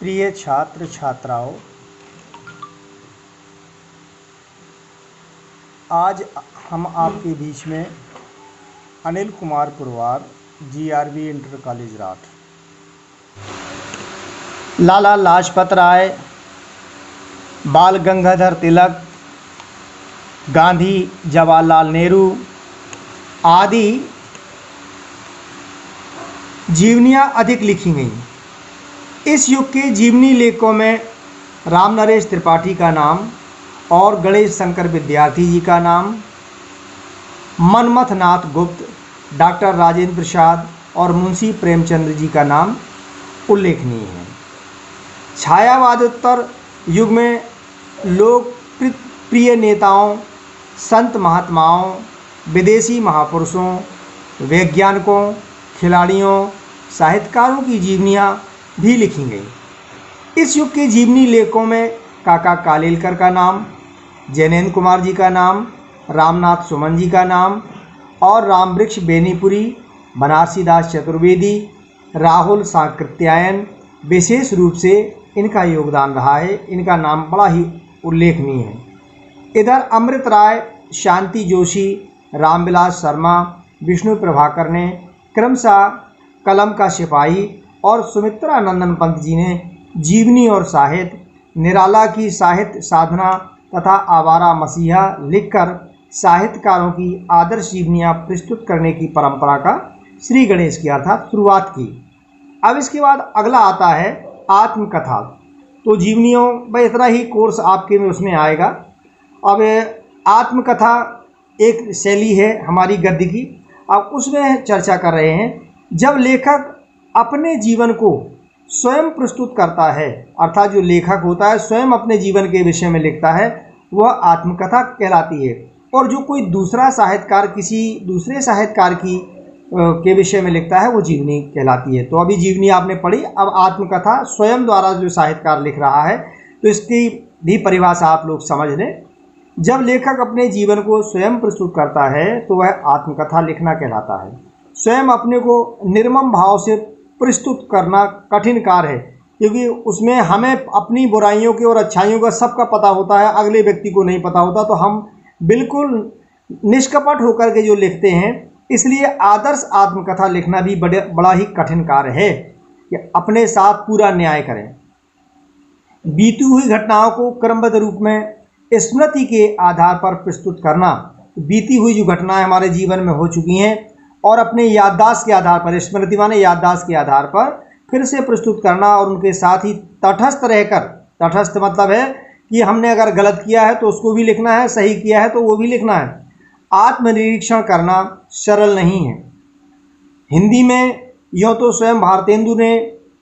प्रिय छात्र छात्राओं, आज हम आपके बीच में Anil Kumar Purwar, GRV inter college Rath, Lala Lajpat Rai, Bal Gangadhar तिलक, गांधी, जवाहरलाल नेहरू आदि जीवनियाँ अधिक लिखी गईं। इस युग के जीवनी लेखकों में राम नरेश त्रिपाठी का नाम और गणेश शंकर विद्यार्थी जी का नाम, मनमथ नाथ गुप्त, डॉक्टर राजेंद्र प्रसाद और मुंशी प्रेमचंद्र जी का नाम उल्लेखनीय है। छायावादोत्तर युग में लोकप्रिय नेताओं, संत महात्माओं, विदेशी महापुरुषों, वैज्ञानिकों, खिलाड़ियों, साहित्यकारों की जीवनियाँ भी लिखी गई। इस युग के जीवनी लेखकों में काका कालेलकर का नाम, जैनेन्द्र कुमार जी का नाम, रामनाथ सुमन जी का नाम और रामवृक्ष बेनीपुरी, बनारसी दास चतुर्वेदी, राहुल सांकृत्यायन विशेष रूप से इनका योगदान रहा है। इनका नाम बड़ा ही उल्लेखनीय है। इधर अमृत राय, शांति जोशी, रामविलास शर्मा, विष्णु प्रभाकर ने क्रमशः कलम का सिपाही और सुमित्रा नंदन पंत जी ने जीवनी और साहित्य, निराला की साहित्य साधना तथा आवारा मसीहा लिखकर साहित्यकारों की आदर्श जीवनियाँ प्रस्तुत करने की परंपरा का श्री गणेश की अर्थात शुरुआत की। अब इसके बाद अगला आता है आत्मकथा। तो जीवनियों भाई इतना ही कोर्स आपके में उसमें आएगा। अब आत्मकथा एक शैली है हमारी गद्य की, अब उसमें चर्चा कर रहे हैं। जब लेखक अपने जीवन को स्वयं प्रस्तुत करता है, अर्थात जो लेखक होता है स्वयं अपने जीवन के विषय में लिखता है, वह आत्मकथा कहलाती है। और जो कोई दूसरा साहित्यकार किसी दूसरे साहित्यकार की के विषय में लिखता है, वो जीवनी कहलाती है। तो अभी जीवनी आपने पढ़ी, अब आत्मकथा स्वयं द्वारा जो साहित्यकार लिख रहा है, तो इसकी भी परिभाषा आप लोग समझ लें। जब लेखक अपने जीवन को स्वयं प्रस्तुत करता है तो वह आत्मकथा लिखना कहलाता है। स्वयं अपने को निर्मम भाव से प्रस्तुत करना कठिन कार्य है, क्योंकि उसमें हमें अपनी बुराइयों के और अच्छाइयों का सबका पता होता है, अगले व्यक्ति को नहीं पता होता। तो हम बिल्कुल निष्कपट होकर के जो लिखते हैं, इसलिए आदर्श आत्मकथा लिखना भी बड़ा ही कठिन कार्य है कि अपने साथ पूरा न्याय करें। बीती हुई घटनाओं को क्रमबद्ध रूप में स्मृति के आधार पर प्रस्तुत करना, बीती हुई जो घटनाएं हमारे जीवन में हो चुकी हैं और अपने याददाश्त के आधार पर, स्मृति माने याददाश्त के आधार पर फिर से प्रस्तुत करना और उनके साथ ही तटस्थ रहकर, तटस्थ मतलब है कि हमने अगर गलत किया है तो उसको भी लिखना है, सही किया है तो वो भी लिखना है। आत्मनिरीक्षण करना सरल नहीं है। हिंदी में यूँ तो स्वयं भारतेंदु ने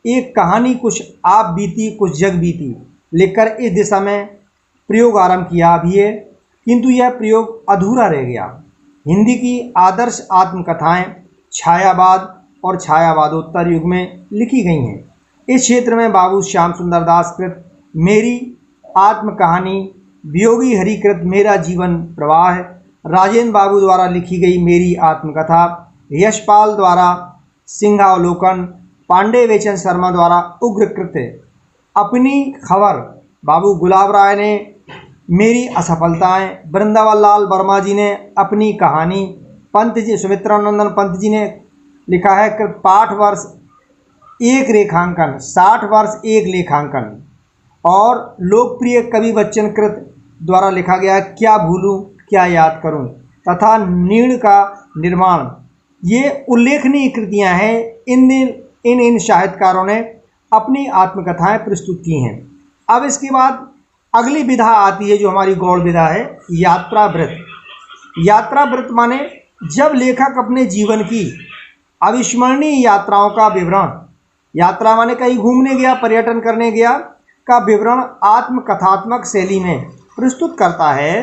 एक कहानी कुछ आप बीती कुछ जग बीती लिखकर इस दिशा में प्रयोग आरंभ किया भी है, किंतु यह प्रयोग अधूरा रह गया। हिंदी की आदर्श आत्मकथाएं छायावाद और छायावादोत्तर युग में लिखी गई हैं। इस क्षेत्र में बाबू श्याम सुंदर दास कृत मेरी आत्मकहानी, वियोगी हरिकृत मेरा जीवन प्रवाह, राजेंद्र बाबू द्वारा लिखी गई मेरी आत्मकथा, यशपाल द्वारा सिंहावलोकन, पांडे वेचन शर्मा द्वारा उग्रकृत अपनी खबर, बाबू गुलाब राय ने मेरी असफलताएं, वृंदावन लाल वर्मा जी ने अपनी कहानी, पंत जी सुमित्रा नंदन पंत जी ने लिखा है कि पाठ वर्ष एक रेखांकन, 60 वर्ष एक लेखांकन, और लोकप्रिय कवि बच्चन कृत द्वारा लिखा गया है क्या भूलूं क्या याद करूं तथा नीड़ का निर्माण। ये उल्लेखनीय कृतियां हैं। इन साहित्यकारों ने अपनी आत्मकथाएं प्रस्तुत की हैं। अब इसके बाद अगली विधा आती है जो हमारी गौड़ विधा है, यात्रा वृत्त। यात्रा वृत्त माने जब लेखक अपने जीवन की अविस्मरणीय यात्राओं का विवरण, यात्रा माने कहीं घूमने गया, पर्यटन करने गया, का विवरण आत्मकथात्मक शैली में प्रस्तुत करता है,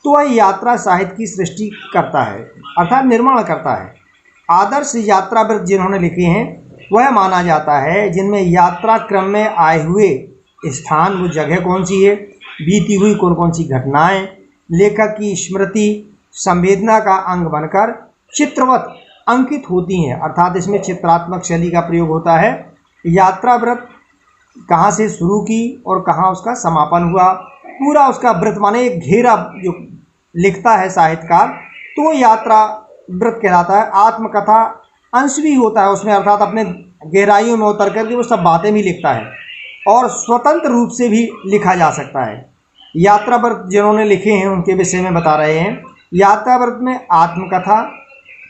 तो वह यात्रा साहित्य की सृष्टि करता है, अर्थात निर्माण करता है। आदर्श यात्रा वृत्त जिन्होंने लिखे हैं वह माना जाता है जिनमें यात्रा क्रम में आए हुए स्थान, वो जगह कौन सी है, बीती हुई कौन कौन सी घटनाएं लेखक की स्मृति संवेदना का अंग बनकर चित्रवत अंकित होती हैं, अर्थात इसमें चित्रात्मक शैली का प्रयोग होता है। यात्रा व्रत कहाँ से शुरू की और कहाँ उसका समापन हुआ, पूरा उसका वृत्त माने एक घेरा जो लिखता है साहित्यकार, तो वो यात्रा वृत्त कहलाता है। आत्मकथा अंश भी होता है उसमें, अर्थात अपने गहराइयों में उतर करके वो सब बातें भी लिखता है और स्वतंत्र रूप से भी लिखा जा सकता है। यात्रा व्रत जिन्होंने लिखे हैं उनके विषय में बता रहे हैं। यात्रा व्रत में आत्मकथा,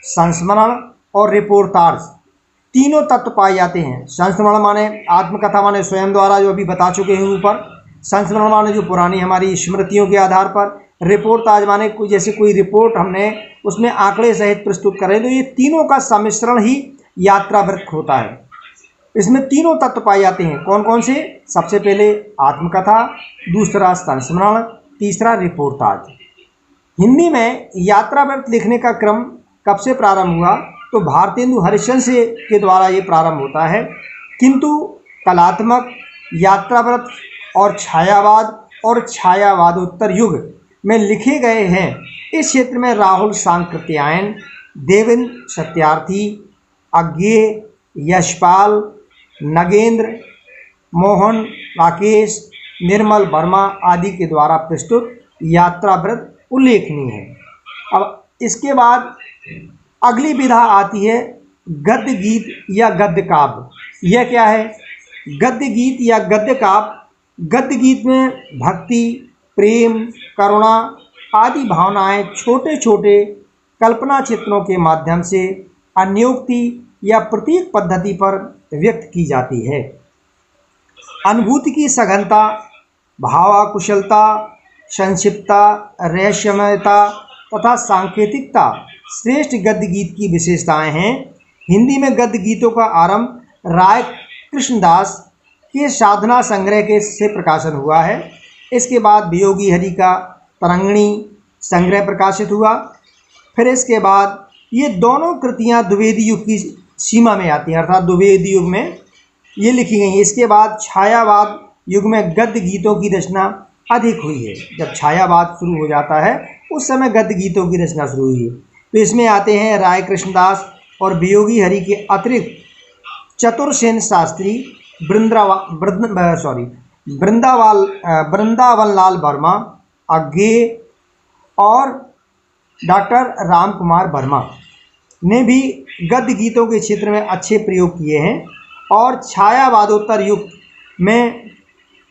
संस्मरण और रिपोर्टाज तीनों तत्व पाए जाते हैं। संस्मरण माने आत्मकथा माने स्वयं द्वारा जो अभी बता चुके हैं ऊपर, संस्मरण माने जो पुरानी हमारी स्मृतियों के आधार पर, रिपोर्टाज माने जैसे कोई रिपोर्ट हमने उसमें आंकड़े सहित प्रस्तुत करें, तो ये तीनों का सम्मिश्रण ही यात्रा वृत्त होता है। इसमें तीनों तत्व पाए जाते हैं। कौन कौन से? सबसे पहले आत्मकथा, दूसरा संस्मरण, तीसरा रिपोर्टाज। हिंदी में यात्रा वृत्त लिखने का क्रम कब से प्रारंभ हुआ? तो भारतेंदु हरिश्चंद्र के द्वारा ये प्रारंभ होता है, किंतु कलात्मक यात्रा वृत्त और छायावाद और छायावादोत्तर युग में लिखे गए हैं। इस क्षेत्र में राहुल सांकृत्यायन, देवेंद्र सत्यार्थी, अज्ञेय, यशपाल, नगेंद्र, मोहन, राकेश, निर्मल वर्मा आदि के द्वारा प्रस्तुत यात्रा वृत्त उल्लेखनीय है। अब इसके बाद अगली विधा आती है गद्य गीत या गद्य काव्य। यह क्या है? गद्य गीत या गद्य काव्य। गद्य गीत में भक्ति, प्रेम, करुणा आदि भावनाएं छोटे छोटे कल्पना चित्रों के माध्यम से अन्योक्ति या प्रतीक पद्धति पर व्यक्त की जाती है। अनुभूति की सघनता, भावाकुशलता, संक्षिप्तता, रहस्यमयता तथा सांकेतिकता श्रेष्ठ गद्य गीत की विशेषताएं हैं। हिंदी में गद्य गीतों का आरंभ राय कृष्णदास के साधना संग्रह के से प्रकाशन हुआ है। इसके बाद वियोगी हरि का तरंगिणी संग्रह प्रकाशित हुआ। फिर इसके बाद ये दोनों कृतियां द्विवेदी युग की सीमा में आती हैं, अर्थात द्विवेदी युग में ये लिखी गई। इसके बाद छायावाद युग में गद्य गीतों की रचना अधिक हुई है। जब छायावाद शुरू हो जाता है उस समय गद्य गीतों की रचना शुरू हुई है। तो इसमें आते हैं राय कृष्णदास और वियोगी हरि के अतिरिक्त चतुरसेन शास्त्री, वृंदावन लाल वर्मा, अज्ञेय और डॉक्टर राम कुमार वर्मा ने भी गद्य गीतों के क्षेत्र में अच्छे प्रयोग किए हैं। और छायावादोत्तर युग में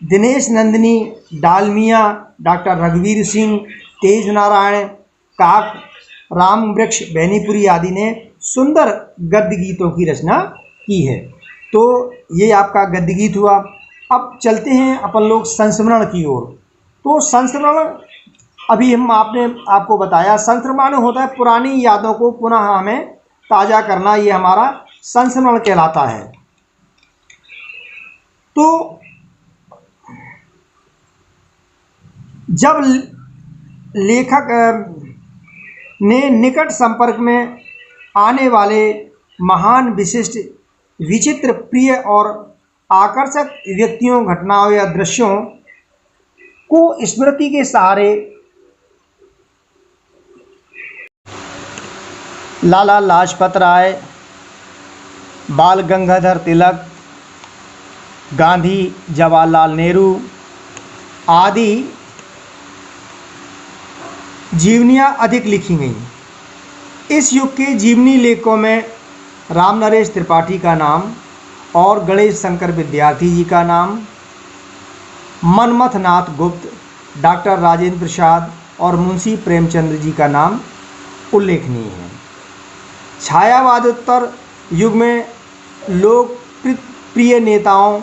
दिनेश नंदिनी, डालमिया, डॉक्टर रघुवीर सिंह, तेज नारायण काक, राम वृक्ष बेनीपुरी आदि ने सुंदर गद्य गीतों की रचना की है। तो ये आपका गद्य गीत हुआ। अब चलते हैं अपन लोग संस्मरण की ओर। तो संस्मरण अभी आपको बताया, संस्मरण होता है पुरानी यादों को पुनः हमें ताज़ा करना, ये हमारा संस्मरण कहलाता है। तो जब लेखक ने निकट संपर्क में आने वाले महान, विशिष्ट, विचित्र, प्रिय और आकर्षक व्यक्तियों, घटनाओं या दृश्यों को स्मृति के सहारे लाला लाजपत राय, बाल गंगाधर तिलक, गांधी, जवाहरलाल नेहरू आदि जीवनियाँ अधिक लिखी गईं। इस युग के जीवनी लेखकों में राम नरेश त्रिपाठी का नाम और गणेश शंकर विद्यार्थी जी का नाम, मनमथ नाथ गुप्त, डॉक्टर राजेंद्र प्रसाद और मुंशी प्रेमचंद्र जी का नाम उल्लेखनीय है। छायावादोत्तर युग में लोग प्रिय नेताओं,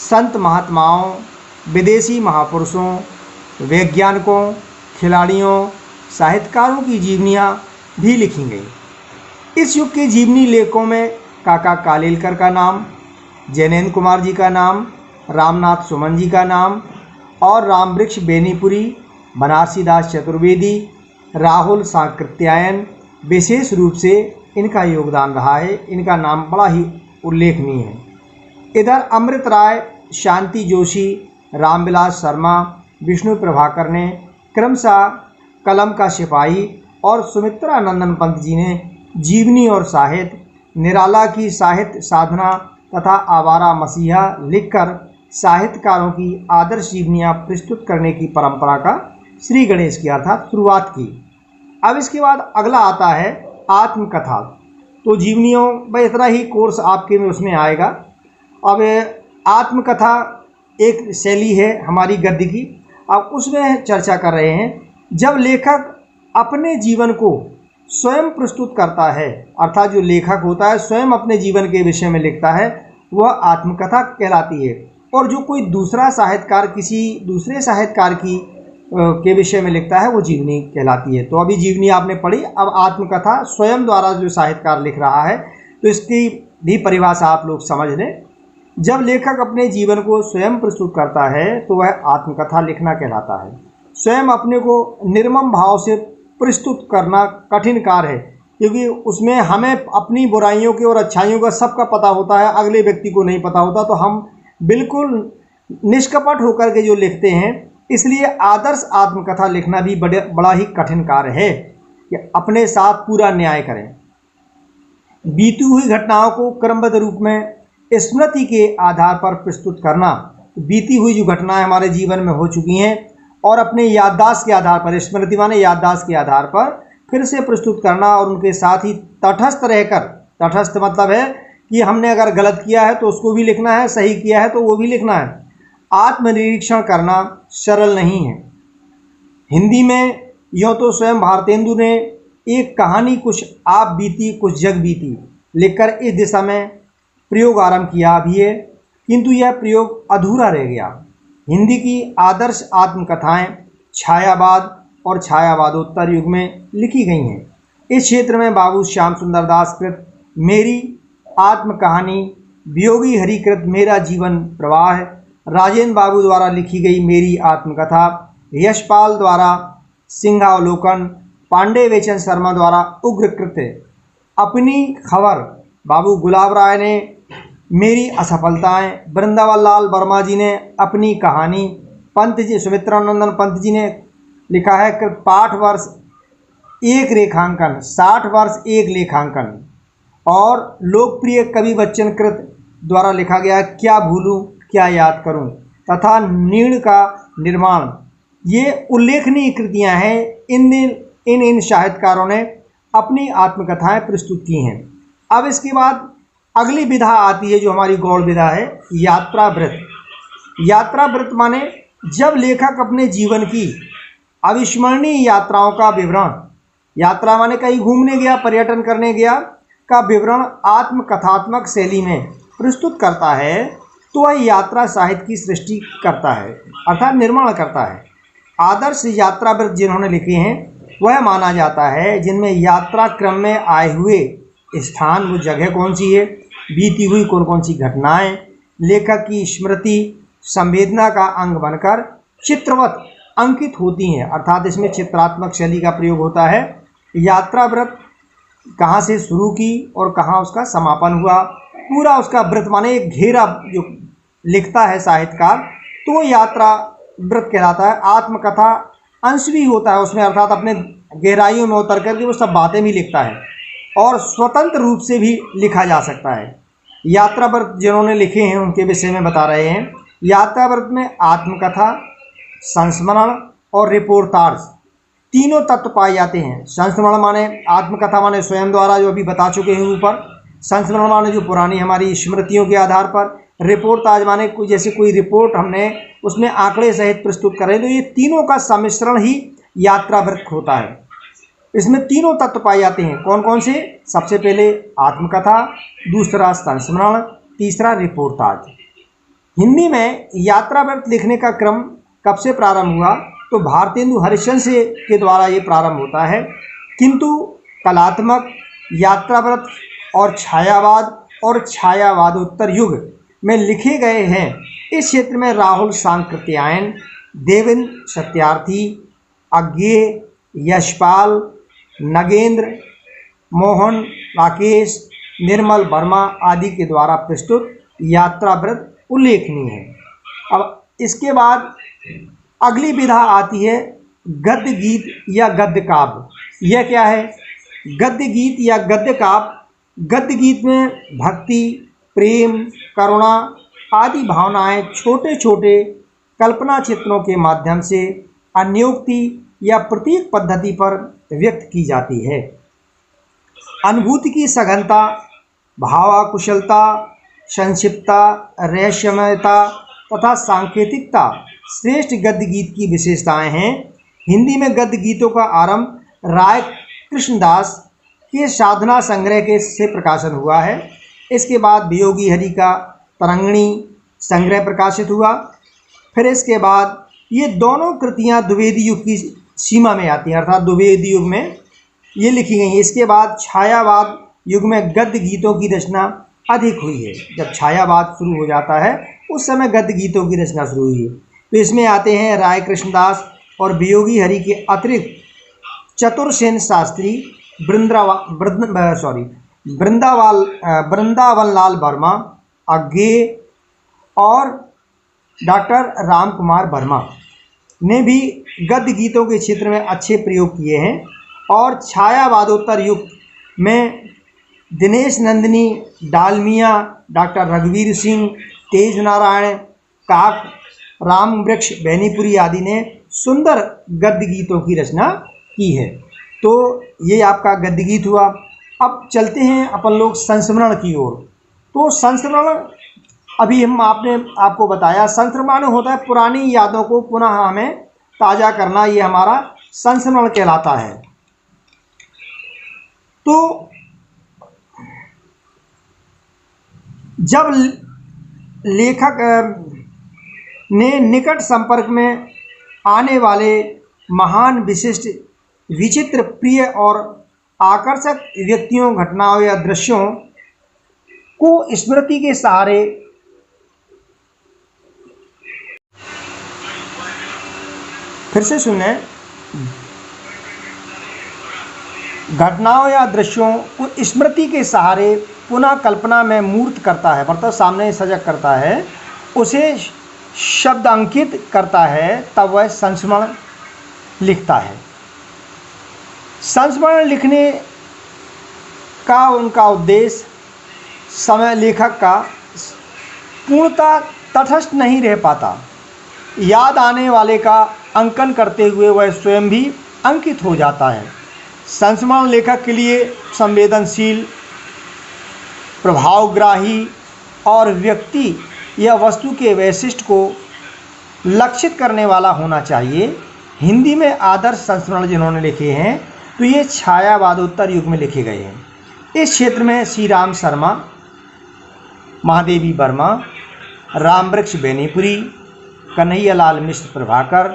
संत महात्माओं, विदेशी महापुरुषों, वैज्ञानिकों, खिलाड़ियों, साहित्यकारों की जीवनियाँ भी लिखी गई। इस युग के जीवनी लेखकों में काका कालेलकर का नाम, जैनेन्द्र कुमार जी का नाम, रामनाथ सुमन जी का नाम और रामवृक्ष बेनीपुरी, बनारसीदास चतुर्वेदी, राहुल सांकृत्यायन विशेष रूप से इनका योगदान रहा है। इनका नाम बड़ा ही उल्लेखनीय है। इधर अमृत राय, शांति जोशी, रामविलास शर्मा, विष्णु प्रभाकर ने क्रमशः कलम का सिपाही और सुमित्रा नंदन पंत जी ने जीवनी और साहित्य, निराला की साहित्य साधना तथा आवारा मसीहा लिखकर साहित्यकारों की आदर्श जीवनियाँ प्रस्तुत करने की परंपरा का श्री गणेश की अर्थात शुरुआत की। अब इसके बाद अगला आता है आत्मकथा। तो जीवनियों में इतना ही कोर्स आपके में उसमें आएगा। अब आत्मकथा एक शैली है हमारी गद्य की, अब उसमें चर्चा कर रहे हैं। जब लेखक अपने जीवन को स्वयं प्रस्तुत करता है, अर्थात जो लेखक होता है स्वयं अपने जीवन के विषय में लिखता है, वह आत्मकथा कहलाती है। और जो कोई दूसरा साहित्यकार किसी दूसरे साहित्यकार की के विषय में लिखता है, वो जीवनी कहलाती है। तो अभी जीवनी आपने पढ़ी, अब आत्मकथा स्वयं द्वारा जो साहित्यकार लिख रहा है, तो इसकी भी परिभाषा आप लोग समझ लें। जब लेखक अपने जीवन को स्वयं प्रस्तुत करता है तो वह आत्मकथा लिखना कहलाता है। स्वयं अपने को निर्मम भाव से प्रस्तुत करना कठिन कार्य है, क्योंकि उसमें हमें अपनी बुराइयों के और अच्छाइयों का सबका पता होता है, अगले व्यक्ति को नहीं पता होता। तो हम बिल्कुल निष्कपट होकर के जो लिखते हैं, इसलिए आदर्श आत्मकथा लिखना भी बड़ा ही कठिन कार्य है कि अपने साथ पूरा न्याय करें। बीती हुई घटनाओं को क्रमबद्ध रूप में स्मृति के आधार पर प्रस्तुत करना, बीती हुई जो घटनाएं हमारे जीवन में हो चुकी हैं और अपने याददाश्त के आधार पर, स्मृति माने याददाश्त के आधार पर फिर से प्रस्तुत करना, और उनके साथ ही तटस्थ रहकर, तटस्थ मतलब है कि हमने अगर गलत किया है तो उसको भी लिखना है, सही किया है तो वो भी लिखना है। आत्मनिरीक्षण करना सरल नहीं है। हिंदी में यूँ तो स्वयं भारतेंदु ने एक कहानी कुछ आप बीती कुछ जग बीती लिखकर इस दिशा में प्रयोग आरंभ किया भी है, किंतु यह प्रयोग अधूरा रह गया। हिंदी की आदर्श आत्मकथाएं छायावाद और छायावादोत्तर युग में लिखी गई हैं। इस क्षेत्र में बाबू श्याम सुंदर दास कृत मेरी आत्मकहानी, वियोगी हरिकृत मेरा जीवन प्रवाह, राजेंद्र बाबू द्वारा लिखी गई मेरी आत्मकथा, यशपाल द्वारा सिंहावलोकन, पांडे वेचन शर्मा द्वारा उग्रकृत अपनी खबर, बाबू गुलाब राय ने मेरी असफलताएं, वृंदावन लाल वर्मा जी ने अपनी कहानी, पंत जी सुमित्रानंदन पंत जी ने लिखा है कि पाठ वर्ष एक रेखांकन, 60 वर्ष एक लेखांकन, और लोकप्रिय कवि बच्चन कृत द्वारा लिखा गया क्या भूलूं क्या याद करूं तथा नीड़ का निर्माण। ये उल्लेखनीय कृतियां हैं। इन साहित्यकारों ने अपनी आत्मकथाएं प्रस्तुत की हैं। अब इसके बाद अगली विधा आती है जो हमारी गौड़ विधा है, यात्रावृत्त। यात्रावृत्त माने जब लेखक अपने जीवन की अविस्मरणीय यात्राओं का विवरण, यात्रा माने कहीं घूमने गया, पर्यटन करने गया, का विवरण आत्मकथात्मक शैली में प्रस्तुत करता है, तो वह यात्रा साहित्य की सृष्टि करता है, अर्थात निर्माण करता है। आदर्श यात्रावृत्त जिन्होंने लिखे हैं वह माना जाता है जिनमें यात्रा क्रम में आए हुए स्थान, वो जगह कौन सी है, बीती हुई कौन कौन सी घटनाएं लेखक की स्मृति संवेदना का अंग बनकर चित्रवत अंकित होती हैं, अर्थात इसमें चित्रात्मक शैली का प्रयोग होता है। यात्रावृत्त कहाँ से शुरू की और कहाँ उसका समापन हुआ, पूरा उसका वृत्त माने एक घेरा जो लिखता है साहित्यकार, तो वो यात्रा वृत्त कहलाता है। आत्मकथा अंश भी होता है उसमें, अर्थात अपने गहराइयों में उतर करके वो सब बातें भी लिखता है और स्वतंत्र रूप से भी लिखा जा सकता है। यात्रावृत्त जिन्होंने लिखे हैं उनके विषय में बता रहे हैं। यात्रावृत्त में आत्मकथा, संस्मरण और रिपोर्टाज तीनों तत्व पाए जाते हैं। संस्मरण माने आत्मकथा माने स्वयं द्वारा जो अभी बता चुके हैं ऊपर, संस्मरण माने जो पुरानी हमारी स्मृतियों के आधार पर, रिपोर्टाज माने कोई जैसे कोई रिपोर्ट हमने उसमें आंकड़े सहित प्रस्तुत करें, तो ये तीनों का सम्मिश्रण ही यात्रावृत्त होता है। इसमें तीनों तत्व पाए जाते हैं। कौन कौन से? सबसे पहले आत्मकथा, दूसरा संस्मरण, तीसरा रिपोर्टाज। हिंदी में यात्रावृत्त लिखने का क्रम कब से प्रारंभ हुआ? तो भारतेंदु हरिश्चंद्र के द्वारा ये प्रारंभ होता है, किंतु कलात्मक यात्रावृत्त और छायावाद और छायावादोत्तर युग में लिखे गए हैं। इस क्षेत्र में राहुल सांकृत्यायन, देवेंद्र सत्यार्थी, अज्ञेय, यशपाल, नगेंद्र, मोहन, राकेश, निर्मल वर्मा आदि के द्वारा प्रस्तुत यात्रावृत्त उल्लेखनीय है। अब इसके बाद अगली विधा आती है गद्य गीत या गद्य काव्य। यह क्या है? गद्य गीत या गद्य काव्य। गद्य गीत में भक्ति, प्रेम, करुणा आदि भावनाएं छोटे छोटे कल्पना चित्रों के माध्यम से अन्योक्ति या प्रतीक पद्धति पर व्यक्त की जाती है। अनुभूति की सघनता, भावाकुशलता, संक्षिप्तता, रहस्यमयता तथा सांकेतिकता श्रेष्ठ गद्य गीत की विशेषताएं हैं। हिंदी में गद्य गीतों का आरंभ राय कृष्णदास के साधना संग्रह के से प्रकाशन हुआ है। इसके बाद वियोगी हरि का तरंगिणी संग्रह प्रकाशित हुआ। फिर इसके बाद ये दोनों कृतियां द्विवेदी युग की सीमा में आती हैं, अर्थात द्विवेदी युग में ये लिखी गई। इसके बाद छायावाद युग में गद्य गीतों की रचना अधिक हुई है। जब छायावाद शुरू हो जाता है उस समय गद्य गीतों की रचना शुरू हुई है। तो इसमें आते हैं राय कृष्णदास और वियोगी हरि के अतिरिक्त चतुरसेन शास्त्री, वृंदावनलाल वर्मा, अज्ञेय और डॉक्टर राम कुमार वर्मा ने भी गद्य गीतों के क्षेत्र में अच्छे प्रयोग किए हैं। और छायावादोत्तर युग में दिनेश नंदिनी, डालमिया, डॉक्टर रघुवीर सिंह, तेज नारायण, काक, राम वृक्ष बेनीपुरी आदि ने सुंदर गद्य गीतों की रचना की है। तो ये आपका गद्य गीत हुआ। अब चलते हैं अपन लोग संस्मरण की ओर। तो संस्मरण अभी आपको बताया, संस्मरण होता है पुरानी यादों को पुनः हमें ताज़ा करना, ये हमारा संस्मरण कहलाता है। तो जब लेखक ने निकट संपर्क में आने वाले महान, विशिष्ट, विचित्र, प्रिय और आकर्षक व्यक्तियों, घटनाओं या दृश्यों को स्मृति के सहारे फिर से सुने, घटनाओं या दृश्यों को स्मृति के सहारे पुनः कल्पना में मूर्त करता है, मतलब सामने सजग करता है, उसे शब्दांकित करता है, तब वह संस्मरण लिखता है। संस्मरण लिखने का उनका उद्देश्य समय लेखक का पूर्णतः तटस्थ नहीं रह पाता। याद आने वाले का अंकन करते हुए वह स्वयं भी अंकित हो जाता है। संस्मरण लेखक के लिए संवेदनशील, प्रभावग्राही और व्यक्ति या वस्तु के वैशिष्ट्य को लक्षित करने वाला होना चाहिए। हिंदी में आदर्श संस्मरण जिन्होंने लिखे हैं तो ये छायावादोत्तर युग में लिखे गए हैं। इस क्षेत्र में श्री राम शर्मा, महादेवी वर्मा, रामवृक्ष बेनीपुरी, कन्हैयालाल मिश्र प्रभाकर,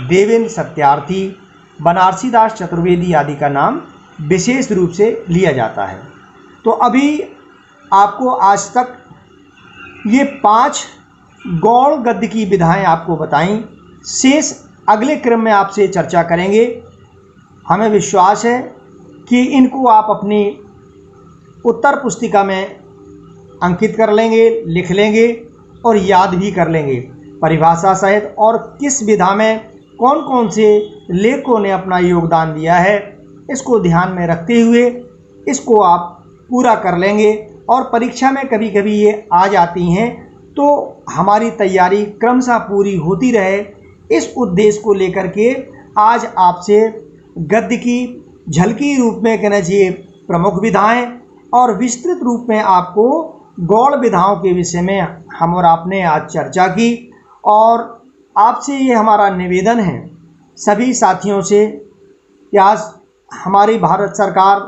देवेंद्र सत्यार्थी, बनारसी दास चतुर्वेदी आदि का नाम विशेष रूप से लिया जाता है। तो अभी आपको आज तक ये 5 गौड़ गद्य की विधाएं आपको बताई। शेष अगले क्रम में आपसे चर्चा करेंगे। हमें विश्वास है कि इनको आप अपनी उत्तर पुस्तिका में अंकित कर लेंगे, लिख लेंगे और याद भी कर लेंगे परिभाषा सहित, और किस विधा में कौन कौन से लेखकों ने अपना योगदान दिया है इसको ध्यान में रखते हुए इसको आप पूरा कर लेंगे। और परीक्षा में कभी कभी ये आ जाती हैं तो हमारी तैयारी क्रमशः पूरी होती रहे, इस उद्देश्य को लेकर के आज आपसे गद्य की झलकी रूप में कहना चाहिए प्रमुख विधाएं और विस्तृत रूप में आपको गौड़ विधाओं के विषय में हम और आपने आज चर्चा की। और आपसे ये हमारा निवेदन है सभी साथियों से कि आज हमारी भारत सरकार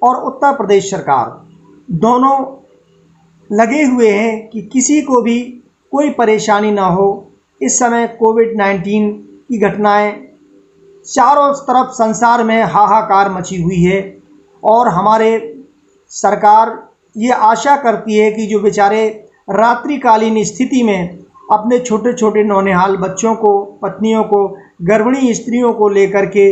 और उत्तर प्रदेश सरकार दोनों लगे हुए हैं कि किसी को भी कोई परेशानी ना हो। इस समय कोविड-19 की घटनाएं चारों तरफ संसार में हाहाकार मची हुई है और हमारे सरकार ये आशा करती है कि जो बेचारे रात्रिकालीन स्थिति में अपने छोटे छोटे नौनिहाल बच्चों को, पत्नियों को, गर्भिणी स्त्रियों को लेकर के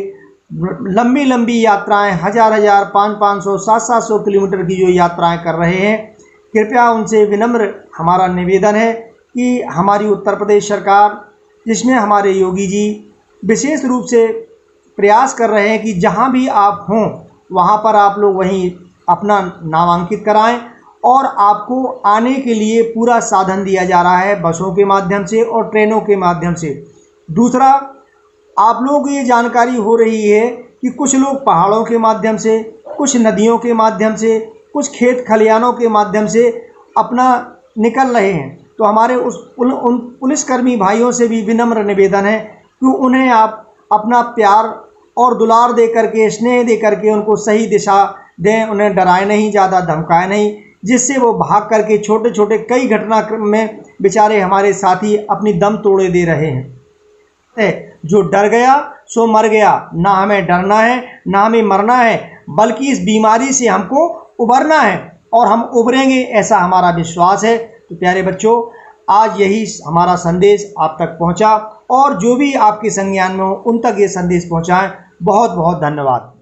लंबी लंबी यात्राएं, 1000-1000, 500-500, 700-700 किलोमीटर की जो यात्राएं कर रहे हैं, कृपया उनसे विनम्र हमारा निवेदन है कि हमारी उत्तर प्रदेश सरकार, जिसमें हमारे योगी जी विशेष रूप से प्रयास कर रहे हैं कि जहां भी आप हों वहां पर आप लोग वहीं अपना नामांकित कराएं और आपको आने के लिए पूरा साधन दिया जा रहा है बसों के माध्यम से और ट्रेनों के माध्यम से। दूसरा, आप लोगों को ये जानकारी हो रही है कि कुछ लोग पहाड़ों के माध्यम से, कुछ नदियों के माध्यम से, कुछ खेत खलिहानों के माध्यम से अपना निकल रहे हैं। तो हमारे उन पुलिसकर्मी भाइयों से भी विनम्र निवेदन है कि उन्हें आप अपना प्यार और दुलार दे करके, स्नेह दे करके उनको सही दिशा दें, उन्हें डराएं नहीं, ज़्यादा धमकाएं नहीं, जिससे वो भाग करके छोटे छोटे कई घटनाक्रम में बेचारे हमारे साथी अपनी दम तोड़े दे रहे हैं। जो डर गया सो मर गया, ना हमें डरना है ना हमें मरना है, बल्कि इस बीमारी से हमको उबरना है और हम उबरेंगे, ऐसा हमारा विश्वास है। तो प्यारे बच्चों, आज यही हमारा संदेश आप तक पहुंचा और जो भी आपके संज्ञान में हो उन तक ये संदेश पहुंचाएं। बहुत बहुत धन्यवाद।